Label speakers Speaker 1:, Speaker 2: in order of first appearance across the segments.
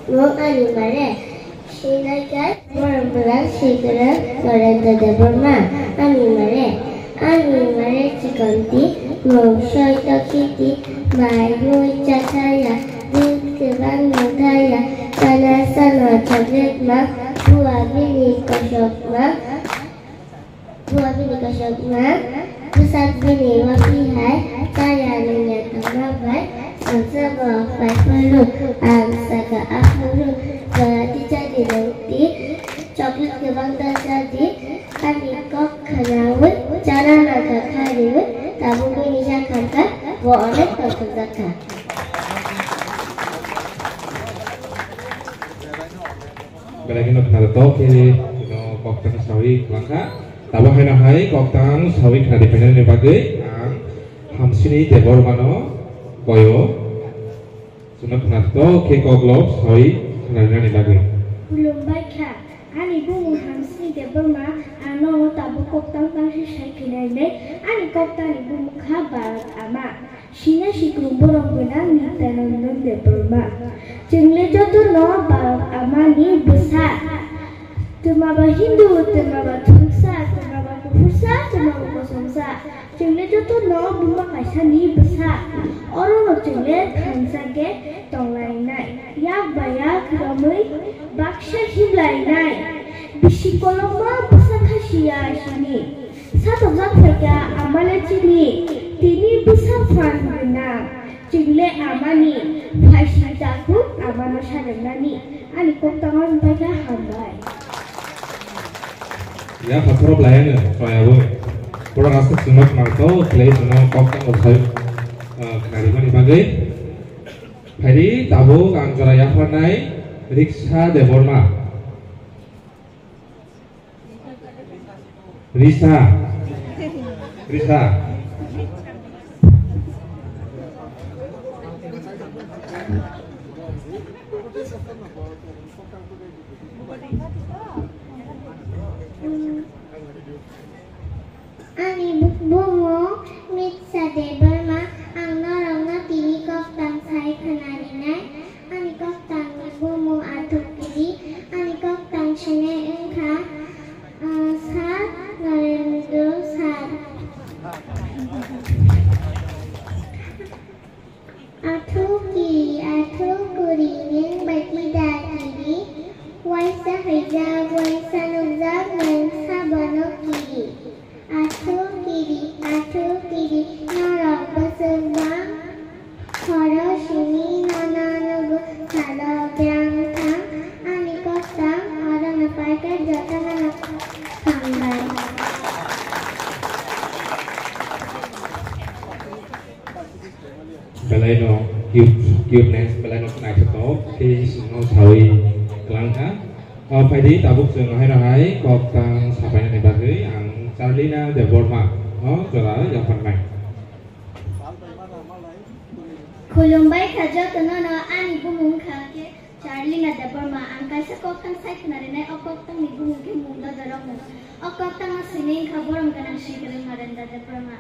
Speaker 1: animale Sinagar Morambulan Sigara Lorenda de Burma Animale Chikonti Moshoito Kiti Mayu Chataya Dikibang Notaya Tanasano Chagritma Buabini Koshokma Pusat Bini Wapihai Tayaninya Tamabai Ansaba Faifuru Angsaga Ahuru Berarti jadi nanti coklat kebang terjadi Kanikok kenawut Cara naga kariwut Tabu Indonesia kanka Wa'onek terkendaka
Speaker 2: Balagi no knato kiri no koktang sawi langka tawa hena hai koktang sawi kena dipenen ni bagai ang hamsini debor mano koyo sunat knato ke koglok sawi kena ni bagai
Speaker 1: belum baik ani bungu hamsini debor ma ano tabu koktang tangsi sai kinai ani koktang ni bungu kabar ama Sina sikrum borong benang ni tanam debor ma jengle jodoh no barang amani besar temaba Hindu, temaba Turksa, temaba Kufursa, temaba Kosongsa jengle jodoh no buma kaisani besar orang no jengle kansage tonglai nai yak bayak ramai baksha hiblai nai bisi koloma besar kasia sini satu zat mereka amale cini tini besar fan benang jengle amani Faisal jago amano sarengani ani koktangan mereka hambai
Speaker 2: ya patro lain soya bu pura rasa sunat marto play sunat koktang usai kenari mani bagai hari tabu kanjora ya panai riksa deborma Risa
Speaker 1: Ani bungo mitsa debor ma ang norong tini koktang sai kanarinai ani koktang bungo atuk kiri ani koktang chene engka sat narendo sat atuk kiri ning batida kiri waisa haja waisa nuzak waisa banok kiri Atu kiri norok bersembang Koro sini nona nugu Kalo berangkang Ani kostang orang ngepaikan jatah anak Kambai
Speaker 2: Balai no kiup nes balai no kenai ketok ki suno sawi kelangka phải đi tabuk sung hai rahai koktang sapai ni bagai ang Charlina de Borma, jala yang panai.
Speaker 1: Kulumbai kajo tenono ani bumung khake Charlina de Borma angkai sekoktang sai kenarine okoktang ni bumung ke munda darong okoktang asine khaborong ganang shikere marenda de Borma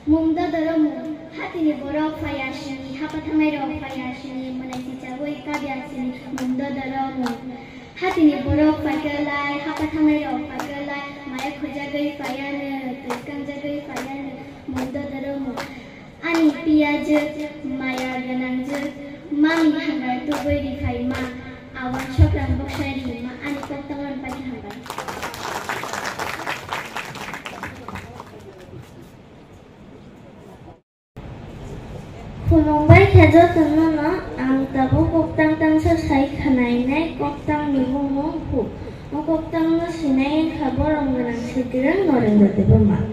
Speaker 1: munda darong hati ni borok fayashini hapathamai rok fayashini manai tichagoi kabyasini munda darong hati ni borok pagalai hapathamai rok pagalai maya khojagai fayane tukang jagai fayane munda darong ani piyaj maya ganang mami hangar tugoi di faima awan shokram boksari ma ani koktangan pagi hangar Kulumbai kajo tenono ang tabu koktang tang sasai khanai nai koktang ni bumung hu koktang no sinai khaborong ganang sigrang noreng date bama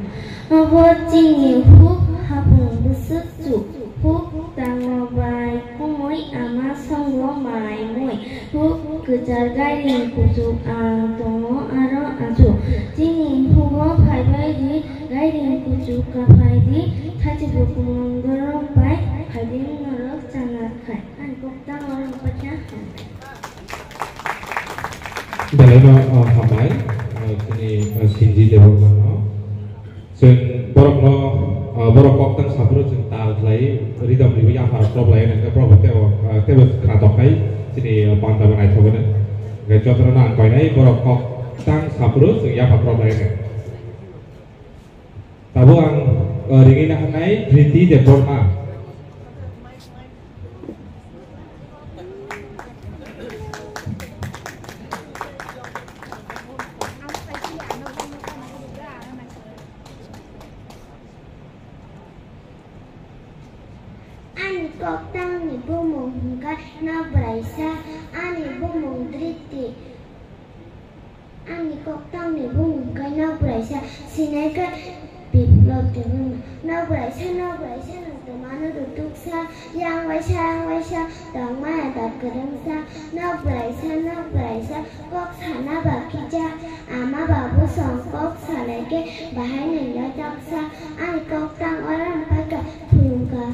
Speaker 1: Obo cini hu hapung besucu hu tangobai kumoi ama songlo mai moi hu kejar garing kujuk tongo aro aju cini hu go pai bai di garing kujuk kapai di thaji bukumong dorong bai Hadim norok sangat kai an koktang orang pecah
Speaker 2: Balai no hamai ini sinji dewa no sen borok koktang sabro jeng tal klai ridam liu yang harus klop lain yang klop teo teo keratok kai sini pantau naik coba nih. Gak contoh nang kau ini borok kok tang sapru sehingga apa problem ini. Tabu ang ringin akan naik berhenti di Burma.
Speaker 1: Ani koktang ni bumung hingga na braisa ani bumung driti ani koktang ni bumung hingga na braisa sineka biblok dengan na braisa na temanu duduk sa yang waisa dang mana tak kerengsa na braisa kok sana bakija ama babu song kok saleke bahan yang jaksa ani koktang orang pakai pungka.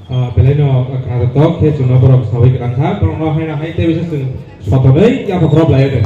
Speaker 2: Beleno karena tok ke cuma borok sawi kerangka, borok hai na hai te bisa sing foto deh, ya apa problem ya deh.